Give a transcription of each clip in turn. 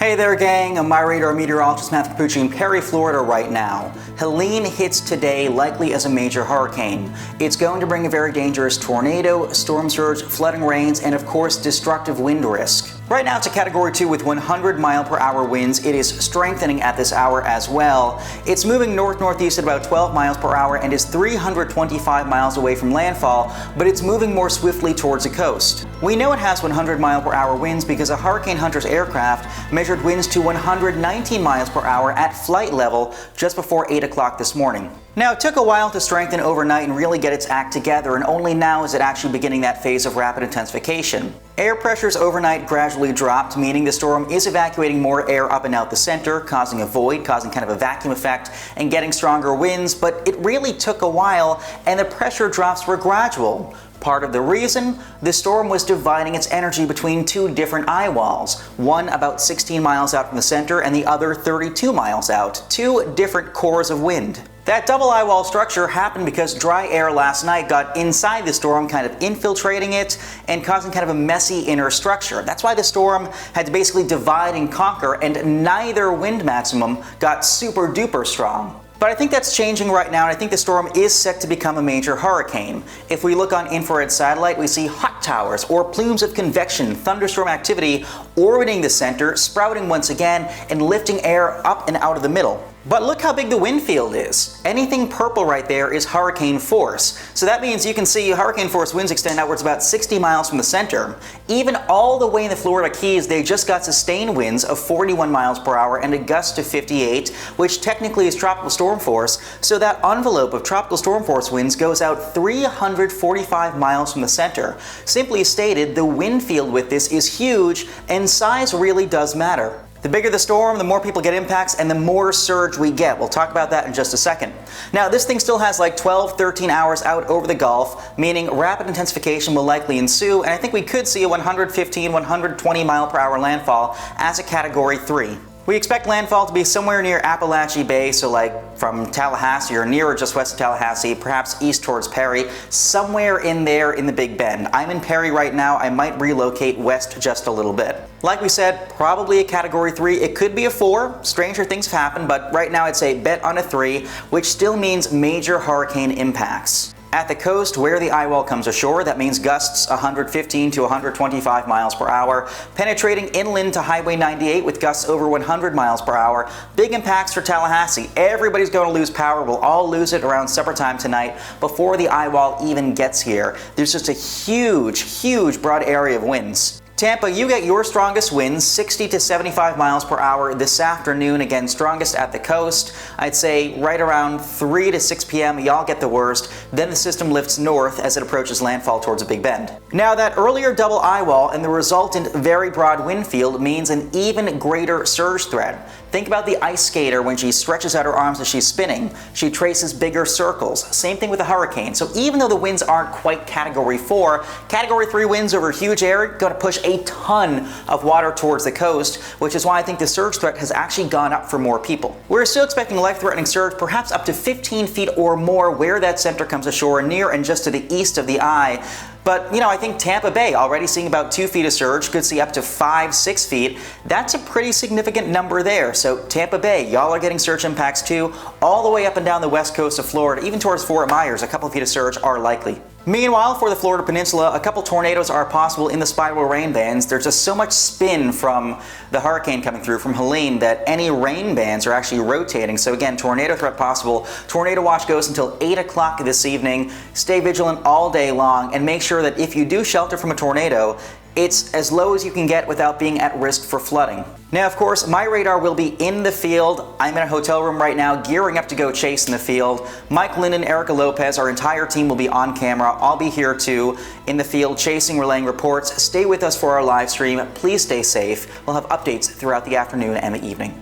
Hey there, gang. I'm MyRadar meteorologist Matthew Cappucci in Perry, Florida right now. Helene hits today likely as a major hurricane. It's going to bring a very dangerous tornado, storm surge, flooding rains, and of course destructive wind risk. Right now it's a Category 2 with 100-mile-per-hour winds. It is strengthening at this hour as well. It's moving north-northeast at about 12 miles per hour and is 325 miles away from landfall, but it's moving more swiftly towards the coast. We know it has 100-mile-per-hour winds because a Hurricane Hunter's aircraft measured winds to 119 miles per hour at flight level just before 8 o'clock this morning. Now, it took a while to strengthen overnight and really get its act together, and only now is it actually beginning that phase of rapid intensification. Air pressures overnight gradually dropped, meaning the storm is evacuating more air up and out the center, causing a void, causing kind of a vacuum effect, and getting stronger winds, but it really took a while, and the pressure drops were gradual. Part of the reason? The storm was dividing its energy between two different eye walls, one about 16 miles out from the center and the other 32 miles out, two different cores of wind. That double eye wall structure happened because dry air last night got inside the storm, kind of infiltrating it and causing kind of a messy inner structure. That's why the storm had to basically divide and conquer, and neither wind maximum got super duper strong. But I think that's changing right now, and I think the storm is set to become a major hurricane. If we look on infrared satellite, we see hot towers or plumes of convection, thunderstorm activity orbiting the center, sprouting once again, and lifting air up and out of the middle. But look how big the wind field is. Anything purple right there is hurricane force. So that means you can see hurricane force winds extend outwards about 60 miles from the center. Even all the way in the Florida Keys, they just got sustained winds of 41 miles per hour and a gust of 58, which technically is tropical storm force. So that envelope of tropical storm force winds goes out 345 miles from the center. Simply stated, the wind field with this is huge, and size really does matter. The bigger the storm, the more people get impacts and the more surge we get. We'll talk about that in just a second. Now, this thing still has like 12, 13 hours out over the Gulf, meaning rapid intensification will likely ensue, and I think we could see a 115, 120 mile per hour landfall as a Category 3. We expect landfall to be somewhere near Appalachia Bay, so like from Tallahassee or near or just west of Tallahassee, perhaps east towards Perry, somewhere in there in the Big Bend. I'm in Perry right now. I might relocate west just a little bit. Like we said, probably a Category 3. It could be a 4. Stranger things have happened, but right now I'd say bet on a 3, which still means major hurricane impacts. At the coast, where the eye wall comes ashore, that means gusts 115 to 125 miles per hour, penetrating inland to Highway 98 with gusts over 100 miles per hour. Big impacts for Tallahassee. Everybody's going to lose power. We'll all lose it around supper time tonight before the eye wall even gets here. There's just a huge broad area of winds. Tampa, you get your strongest winds, 60 to 75 miles per hour this afternoon. Again, strongest at the coast. I'd say right around 3 to 6 p.m. y'all get the worst. Then the system lifts north as it approaches landfall towards a Big Bend. Now, that earlier double eye wall and the resultant very broad wind field means an even greater surge threat. Think about the ice skater when she stretches out her arms as she's spinning. She traces bigger circles. Same thing with a hurricane. So even though the winds aren't quite Category 4, Category 3 winds over huge area going to push a ton of water towards the coast, which is why I think the surge threat has actually gone up for more people. We're still expecting a life-threatening surge, perhaps up to 15 feet or more where that center comes ashore, near and just to the east of the eye. But, I think Tampa Bay already seeing about 2 feet of surge, could see up to 5, 6 feet. That's a pretty significant number there. So Tampa Bay, y'all are getting surge impacts too, all the way up and down the west coast of Florida, even towards Fort Myers, a couple of feet of surge are likely. Meanwhile, for the Florida Peninsula, a couple tornadoes are possible in the spiral rain bands. There's just so much spin from the hurricane coming through from Helene that any rain bands are actually rotating. So again, tornado threat possible. Tornado watch goes until 8 o'clock this evening. Stay vigilant all day long and make sure that if you do shelter from a tornado, it's as low as you can get without being at risk for flooding. Now, of course, MyRadar will be in the field. I'm in a hotel room right now, gearing up to go chase in the field. Mike Linden, Erica Lopez, our entire team will be on camera. I'll be here too, in the field, chasing, relaying reports. Stay with us for our live stream. Please stay safe. We'll have updates throughout the afternoon and the evening.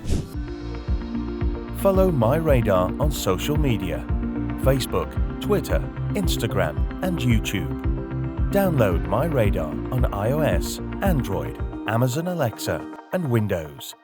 Follow MyRadar on social media: Facebook, Twitter, Instagram, and YouTube. Download MyRadar on iOS, Android, Amazon Alexa, and Windows.